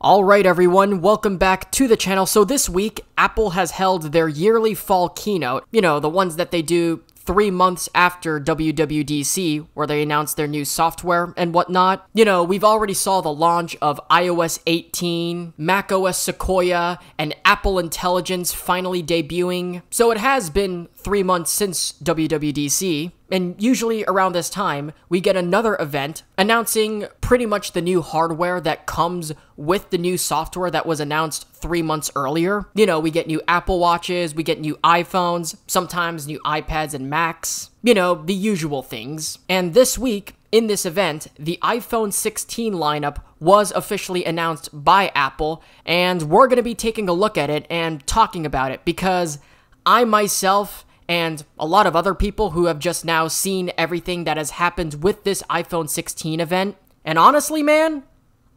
Alright everyone, welcome back to the channel. So this week, Apple has held their yearly fall keynote. You know, the ones that they do 3 months after WWDC, where they announce their new software and whatnot. You know, we've already saw the launch of iOS 18, macOS Sequoia, and Apple Intelligence finally debuting. So it has been 3 months since WWDC. And usually around this time, we get another event announcing pretty much the new hardware that comes with the new software that was announced 3 months earlier. You know, we get new Apple Watches, we get new iPhones, sometimes new iPads and Macs. You know, the usual things. And this week, in this event, the iPhone 16 lineup was officially announced by Apple, and we're going to be taking a look at it and talking about it because I myself and a lot of other people who have just now seen everything that has happened with this iPhone 16 event. And honestly, man,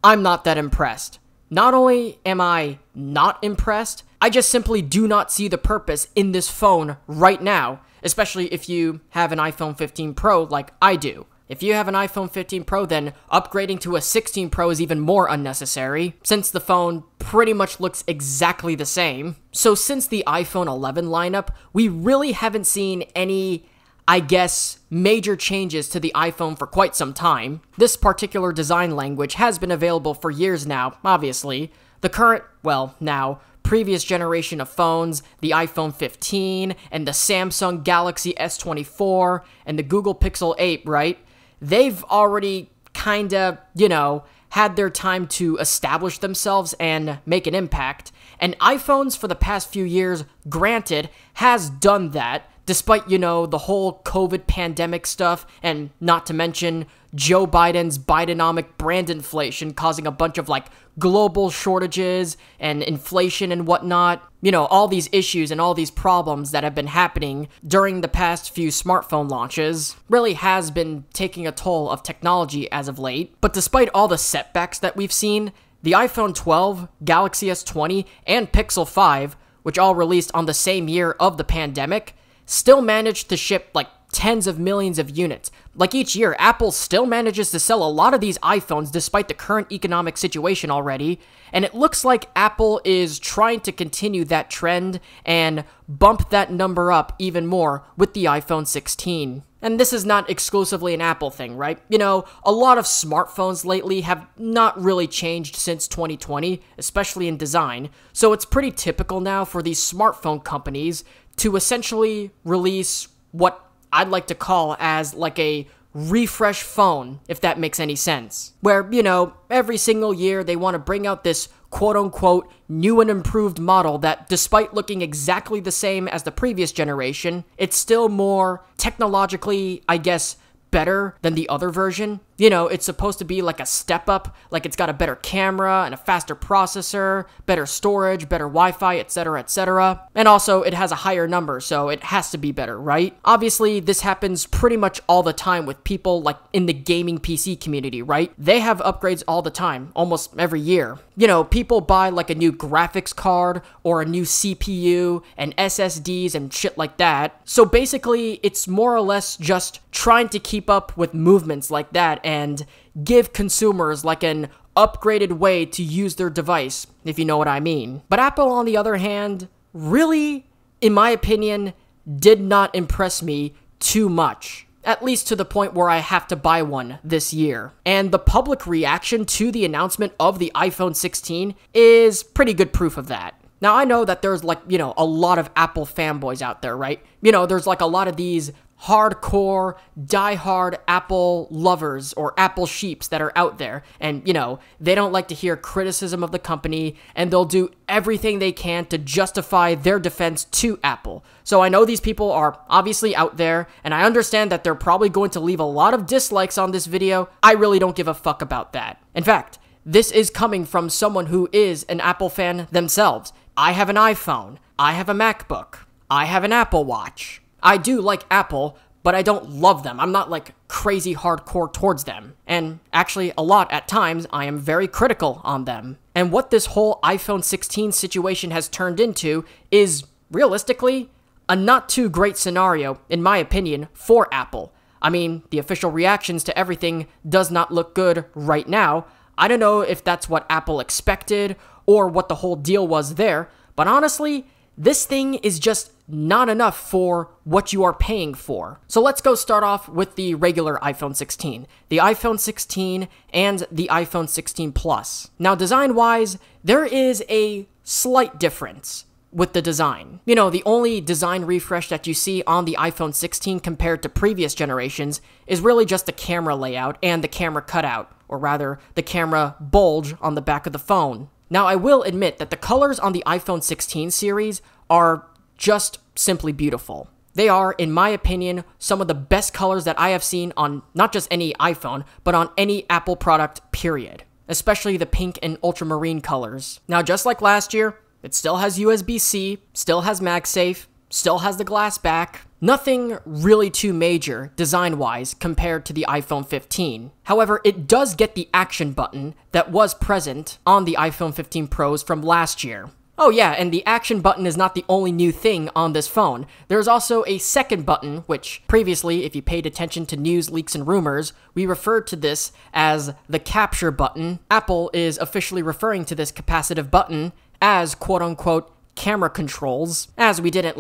I'm not that impressed. Not only am I not impressed, I just simply do not see the purpose in this phone right now, especially if you have an iPhone 15 Pro like I do. If you have an iPhone 15 Pro, then upgrading to a 16 Pro is even more unnecessary, since the phone pretty much looks exactly the same. So since the iPhone 11 lineup, we really haven't seen any, I guess, major changes to the iPhone for quite some time. This particular design language has been available for years now, obviously. The current, well, now, previous generation of phones, the iPhone 15, and the Samsung Galaxy S24, and the Google Pixel 8, right? They've already kinda, you know, had their time to establish themselves and make an impact. And iPhones for the past few years, granted, has done that, despite, you know, the whole COVID pandemic stuff, and not to mention Joe Biden's Bidenomic brand inflation causing a bunch of, like, global shortages and inflation and whatnot. You know, all these issues and all these problems that have been happening during the past few smartphone launches really has been taking a toll of technology as of late. But despite all the setbacks that we've seen, the iPhone 12, Galaxy S20, and Pixel 5, which all released on the same year of the pandemic, still managed to ship like tens of millions of units. Like each year, Apple still manages to sell a lot of these iPhones despite the current economic situation already, and it looks like Apple is trying to continue that trend and bump that number up even more with the iPhone 16. And this is not exclusively an Apple thing, right? You know, a lot of smartphones lately have not really changed since 2020, especially in design, so it's pretty typical now for these smartphone companies to essentially release what I'd like to call as like a refresh phone, if that makes any sense. Where, you know, every single year they want to bring out this quote-unquote new and improved model that, despite looking exactly the same as the previous generation, it's still more technologically, I guess, better than the other version. You know, it's supposed to be like a step up, like it's got a better camera and a faster processor, better storage, better Wi-Fi, etc., etc. And also, it has a higher number, so it has to be better, right? Obviously, this happens pretty much all the time with people like in the gaming PC community, right? They have upgrades all the time, almost every year. You know, people buy like a new graphics card or a new CPU and SSDs and shit like that. So basically, it's more or less just trying to keep up with movements like that and give consumers like an upgraded way to use their device, if you know what I mean. But Apple, on the other hand, really, in my opinion, did not impress me too much. At least to the point where I have to buy one this year. And the public reaction to the announcement of the iPhone 16 is pretty good proof of that. Now, I know that there's like, you know, a lot of Apple fanboys out there, right? You know, there's like a lot of these hardcore, die-hard Apple lovers or Apple sheeps that are out there. And, you know, they don't like to hear criticism of the company, and they'll do everything they can to justify their defense to Apple. So I know these people are obviously out there, and I understand that they're probably going to leave a lot of dislikes on this video. I really don't give a fuck about that. In fact, this is coming from someone who is an Apple fan themselves. I have an iPhone. I have a MacBook. I have an Apple Watch. I do like Apple, but I don't love them. I'm not like crazy hardcore towards them. And actually, a lot at times, I am very critical on them. And what this whole iPhone 16 situation has turned into is, realistically, a not too great scenario, in my opinion, for Apple. I mean, the official reactions to everything does not look good right now. I don't know if that's what Apple expected or what the whole deal was there, but honestly, this thing is just not enough for what you are paying for. So let's go start off with the regular iPhone 16, the iPhone 16 and the iPhone 16 Plus. Now, design-wise, there is a slight difference with the design. You know, the only design refresh that you see on the iPhone 16 compared to previous generations is really just the camera layout and the camera cutout, or rather, the camera bulge on the back of the phone. Now, I will admit that the colors on the iPhone 16 series are just simply beautiful. They are, in my opinion, some of the best colors that I have seen on not just any iPhone, but on any Apple product, period. Especially the pink and ultramarine colors. Now, just like last year, it still has USB-C, still has MagSafe, still has the glass back. Nothing really too major, design-wise, compared to the iPhone 15. However, it does get the action button that was present on the iPhone 15 Pros from last year. Oh yeah, and the action button is not the only new thing on this phone. There's also a second button, which previously, if you paid attention to news, leaks, and rumors, we referred to this as the capture button. Apple is officially referring to this capacitive button as quote-unquote camera controls, as we didn't,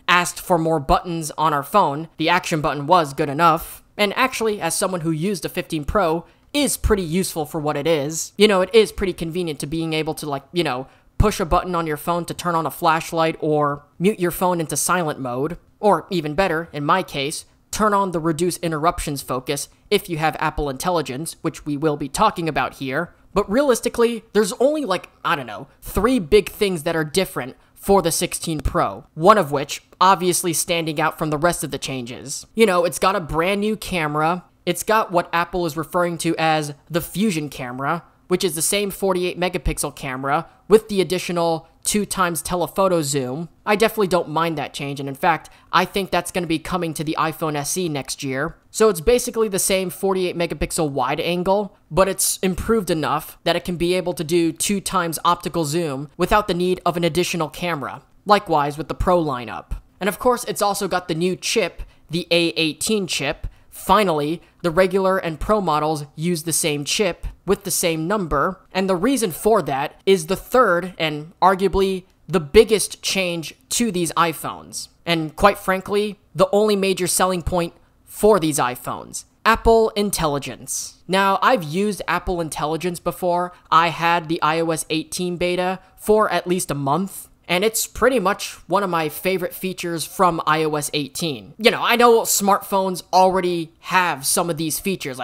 asked for more buttons on our phone. The action button was good enough. And actually, as someone who used a 15 Pro, is pretty useful for what it is. You know, it is pretty convenient to being able to, push a button on your phone to turn on a flashlight or mute your phone into silent mode. Or even better, in my case, turn on the reduce interruptions focus if you have Apple Intelligence, which we will be talking about here. But realistically, there's only 3 big things that are different for the 16 Pro. One of which, obviously standing out from the rest of the changes. You know, it's got a brand new camera. It's got what Apple is referring to as the Fusion camera, which is the same 48 megapixel camera with the additional 2x telephoto zoom. I definitely don't mind that change, and in fact, I think that's going to be coming to the iPhone SE next year. So it's basically the same 48 megapixel wide angle, but it's improved enough that it can be able to do 2x optical zoom without the need of an additional camera. Likewise with the Pro lineup. And of course, it's also got the new chip, the A18 chip. Finally, the regular and Pro models use the same chip with the same number, and the reason for that is the third and arguably the biggest change to these iPhones. And quite frankly, the only major selling point for these iPhones. Apple Intelligence. Now, I've used Apple Intelligence before. I had the iOS 18 beta for at least a month. And it's pretty much one of my favorite features from iOS 18. You know, I know smartphones already have some of these features.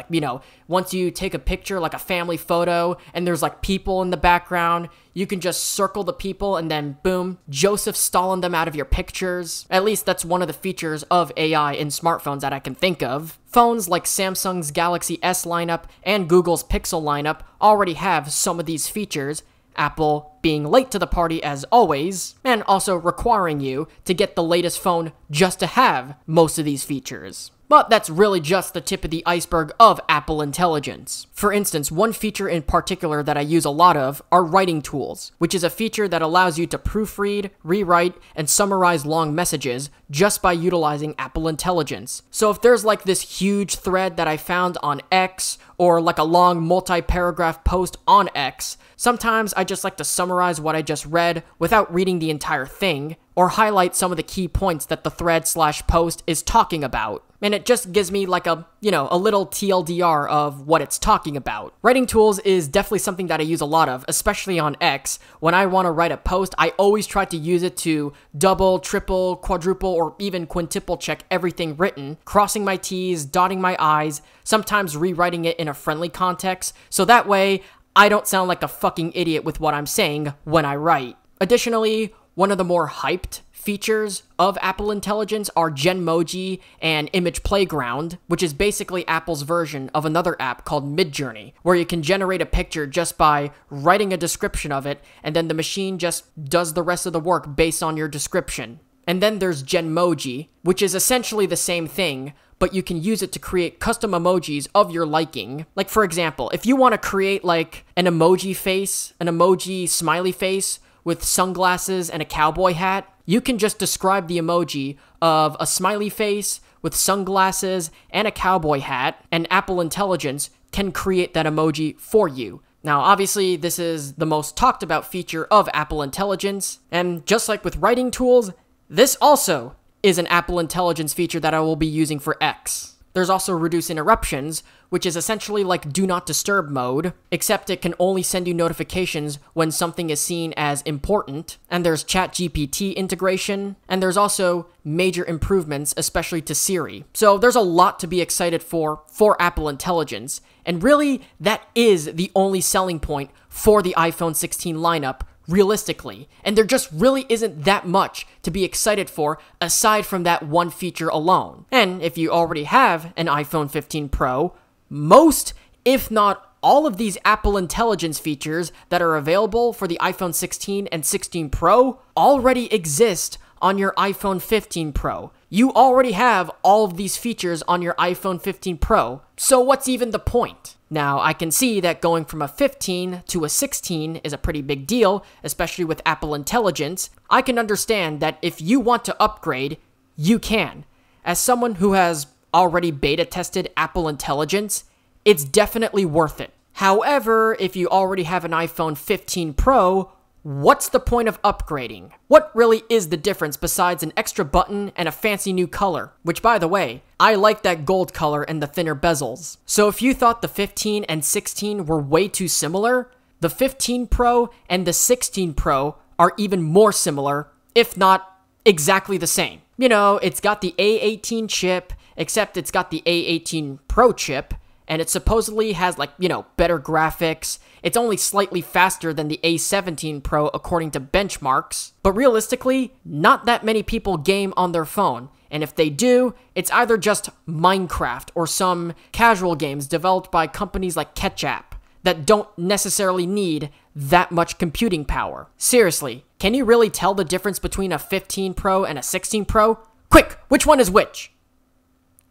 Once you take a picture, like a family photo, and there's people in the background, you can just circle the people and then boom, Joseph Stalin them out of your pictures. At least that's one of the features of AI in smartphones that I can think of. Phones like Samsung's Galaxy S lineup and Google's Pixel lineup already have some of these features. Apple being late to the party as always, and also requiring you to get the latest phone just to have most of these features. But that's really just the tip of the iceberg of Apple Intelligence. For instance, one feature in particular that I use a lot of are writing tools, which is a feature that allows you to proofread, rewrite, and summarize long messages just by utilizing Apple Intelligence. So if there's this huge thread that I found on X, or a long multi-paragraph post on X, sometimes I just like to summarize what I just read without reading the entire thing, or highlight some of the key points that the thread/post is talking about. And it just gives me a little TLDR of what it's talking about. Writing tools is definitely something that I use a lot of, especially on X. When I want to write a post, I always try to use it to double, triple, quadruple, or even quintuple check everything written, crossing my T's, dotting my I's, sometimes rewriting it in a friendly context, so that way I don't sound like a fucking idiot with what I'm saying when I write. Additionally, one of the more hyped features of Apple Intelligence are Genmoji and Image Playground, which is basically Apple's version of another app called Midjourney, where you can generate a picture just by writing a description of it, and then the machine just does the rest of the work based on your description. And then there's Genmoji, which is essentially the same thing, but you can use it to create custom emojis of your liking. Like, for example, if you want to create an emoji face, an emoji smiley face with sunglasses and a cowboy hat, you can just describe the emoji of a smiley face with sunglasses and a cowboy hat, and Apple Intelligence can create that emoji for you. Now, obviously, this is the most talked about feature of Apple Intelligence, and just like with writing tools, this also is an Apple Intelligence feature that I will be using for X. There's also Reduce Interruptions, which is essentially like Do Not Disturb mode, except it can only send you notifications when something is seen as important. And there's ChatGPT integration, and there's also major improvements, especially to Siri. So there's a lot to be excited for Apple Intelligence, and really, that is the only selling point for the iPhone 16 lineup, realistically. And there just really isn't that much to be excited for aside from that one feature alone. And if you already have an iPhone 15 Pro, most, if not all of these Apple Intelligence features that are available for the iPhone 16 and 16 Pro already exist on your iPhone 15 Pro. You already have all of these features on your iPhone 15 Pro, so what's even the point? Now, I can see that going from a 15 to a 16 is a pretty big deal, especially with Apple Intelligence. I can understand that if you want to upgrade, you can. As someone who has already beta tested Apple Intelligence, it's definitely worth it. However, if you already have an iPhone 15 Pro, what's the point of upgrading? What really is the difference besides an extra button and a fancy new color? Which, by the way, I like that gold color and the thinner bezels. So if you thought the 15 and 16 were way too similar, the 15 Pro and the 16 Pro are even more similar, if not exactly the same. You know, it's got the A18 chip, except it's got the A18 Pro chip, and it supposedly has, like, you know, better graphics. It's only slightly faster than the A17 Pro according to benchmarks. But realistically, not that many people game on their phone. And if they do, it's either just Minecraft or some casual games developed by companies like Ketchup that don't necessarily need that much computing power. Seriously, can you really tell the difference between a 15 Pro and a 16 Pro? Quick, which one is which?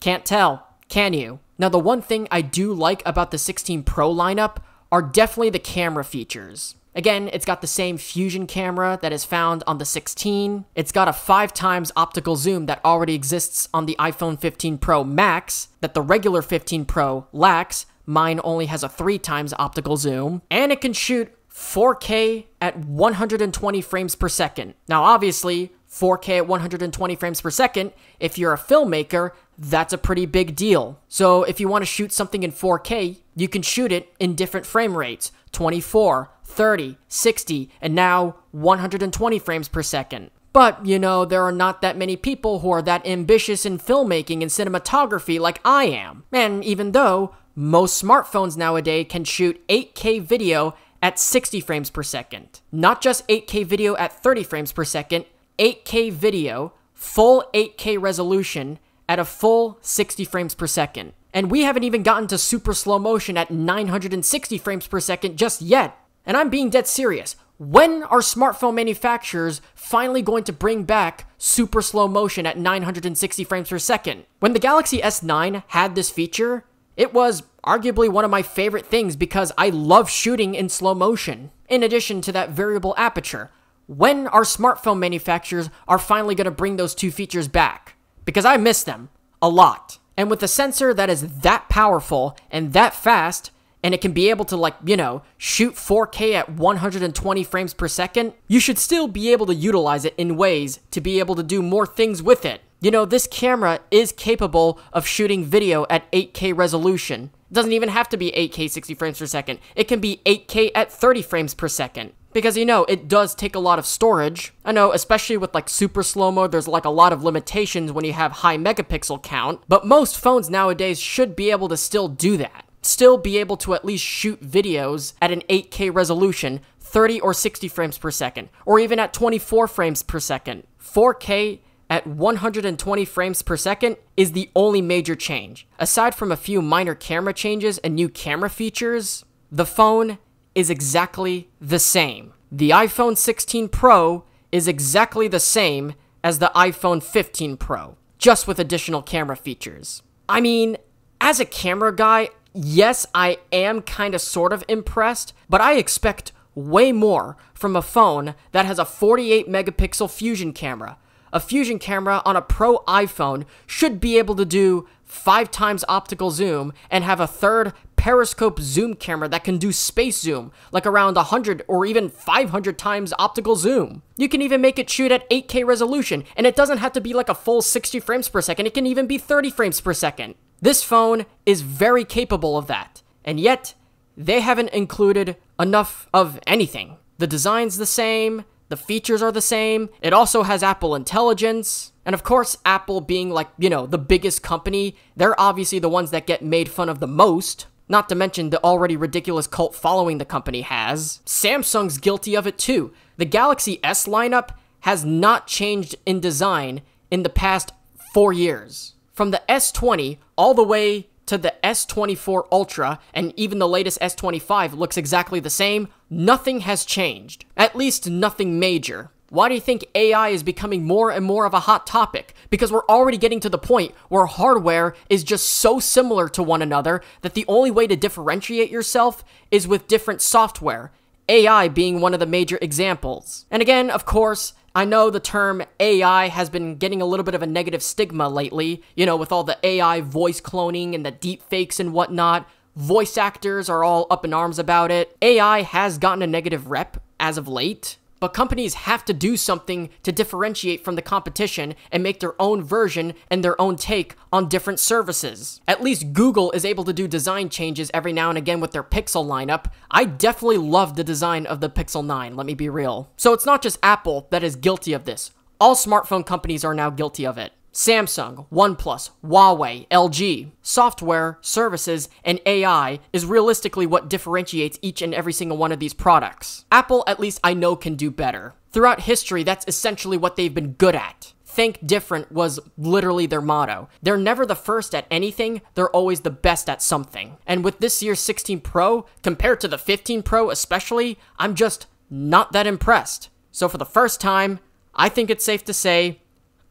Can't tell, can you? Now, the one thing I do like about the 16 Pro lineup are definitely the camera features. Again, it's got the same fusion camera that is found on the 16. It's got a 5x optical zoom that already exists on the iPhone 15 Pro Max that the regular 15 Pro lacks. Mine only has a 3x optical zoom. And it can shoot 4K at 120 frames per second. Now, obviously, 4K at 120 frames per second, if you're a filmmaker, that's a pretty big deal. So if you want to shoot something in 4K, you can shoot it in different frame rates, 24, 30, 60, and now 120 frames per second. But, you know, there are not that many people who are that ambitious in filmmaking and cinematography like I am. And even though most smartphones nowadays can shoot 8K video at 60 frames per second, not just 8K video at 30 frames per second, 8K video, full 8K resolution at a full 60 frames per second. And we haven't even gotten to super slow motion at 960 frames per second just yet. And I'm being dead serious. When are smartphone manufacturers finally going to bring back super slow motion at 960 frames per second? When the Galaxy S9 had this feature, it was arguably one of my favorite things because I love shooting in slow motion. In addition to that variable aperture, when our smartphone manufacturers are finally going to bring those two features back? Because I miss them a lot. And with a sensor that is that powerful and that fast, and it can be able to, like, you know, shoot 4K at 120 frames per second, you should still be able to utilize it in ways to be able to do more things with it. You know, this camera is capable of shooting video at 8K resolution. It doesn't even have to be 8K 60 frames per second. It can be 8K at 30 frames per second. Because, you know, it does take a lot of storage. I know, especially with, like, super slow-mo, there's, like, a lot of limitations when you have high megapixel count. But most phones nowadays should be able to still do that. Still be able to at least shoot videos at an 8K resolution, 30 or 60 frames per second. Or even at 24 frames per second. 4K at 120 frames per second is the only major change. Aside from a few minor camera changes and new camera features, the phone is exactly the same. The iPhone 16 Pro is exactly the same as the iPhone 15 Pro, just with additional camera features. I mean, as a camera guy, yes, I am kind of sort of impressed, but I expect way more from a phone that has a 48 megapixel fusion camera, a fusion camera on a Pro iPhone should be able to do 5 times optical zoom and have a third periscope zoom camera that can do space zoom, like around 100 or even 500 times optical zoom. You can even make it shoot at 8K resolution, and it doesn't have to be like a full 60 frames per second, it can even be 30 frames per second. This phone is very capable of that, and yet they haven't included enough of anything. The design's the same, the features are the same, it also has Apple Intelligence, and of course, Apple being like, the biggest company, they're obviously the ones that get made fun of the most. Not to mention the already ridiculous cult following the company has. Samsung's guilty of it too. The Galaxy S lineup has not changed in design in the past 4 years. From the S20 all the way to the S24 Ultra, and even the latest S25 looks exactly the same. Nothing has changed. At least nothing major. Why do you think AI is becoming more and more of a hot topic? Because we're already getting to the point where hardware is just so similar to one another that the only way to differentiate yourself is with different software, AI being one of the major examples. And again, of course, I know the term AI has been getting a little bit of a negative stigma lately, with all the AI voice cloning and the deep fakes and whatnot. Voice actors are all up in arms about it. AI has gotten a negative rep as of late. But companies have to do something to differentiate from the competition and make their own version and their own take on different services. At least Google is able to do design changes every now and again with their Pixel lineup. I definitely love the design of the Pixel 9, let me be real. So it's not just Apple that is guilty of this. All smartphone companies are now guilty of it. Samsung, OnePlus, Huawei, LG. Software, services, and AI is realistically what differentiates each and every single one of these products. Apple, at least I know, can do better. Throughout history, that's essentially what they've been good at. Think different was literally their motto. They're never the first at anything, they're always the best at something. And with this year's 16 Pro, compared to the 15 Pro especially, I'm just not that impressed. So for the first time, I think it's safe to say,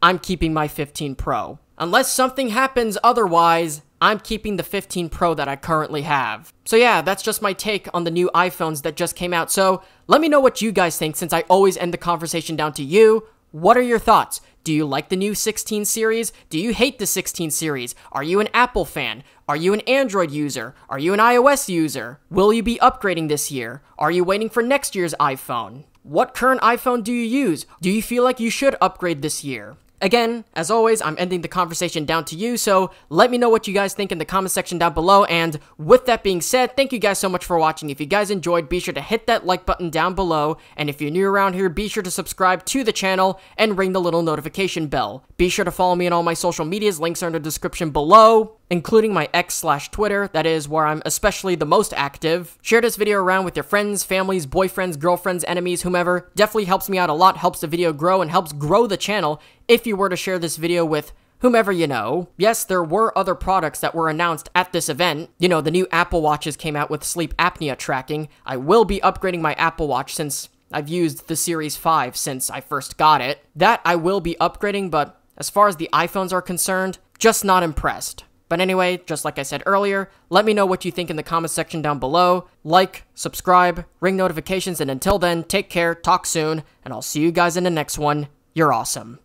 I'm keeping my 15 Pro. Unless something happens otherwise, I'm keeping the 15 Pro that I currently have. So yeah, that's just my take on the new iPhones that just came out. So let me know what you guys think, since I always end the conversation down to you. What are your thoughts? Do you like the new 16 series? Do you hate the 16 series? Are you an Apple fan? Are you an Android user? Are you an iOS user? Will you be upgrading this year? Are you waiting for next year's iPhone? What current iPhone do you use? Do you feel like you should upgrade this year? Again, as always, I'm ending the conversation down to you, so let me know what you guys think in the comment section down below, and with that being said, thank you guys so much for watching. If you guys enjoyed, be sure to hit that like button down below, and if you're new around here, be sure to subscribe to the channel and ring the little notification bell. Be sure to follow me on all my social medias, links are in the description below, including my X/Twitter, that is where I'm especially the most active. Share this video around with your friends, families, boyfriends, girlfriends, enemies, whomever. Definitely helps me out a lot, helps the video grow, and helps grow the channel if you were to share this video with whomever you know. Yes, there were other products that were announced at this event. The new Apple Watches came out with sleep apnea tracking. I will be upgrading my Apple Watch since I've used the Series 5 since I first got it. That I will be upgrading, but as far as the iPhones are concerned, just not impressed. But anyway, just like I said earlier, let me know what you think in the comment section down below. Like, subscribe, ring notifications, and until then, take care, talk soon, and I'll see you guys in the next one. You're awesome.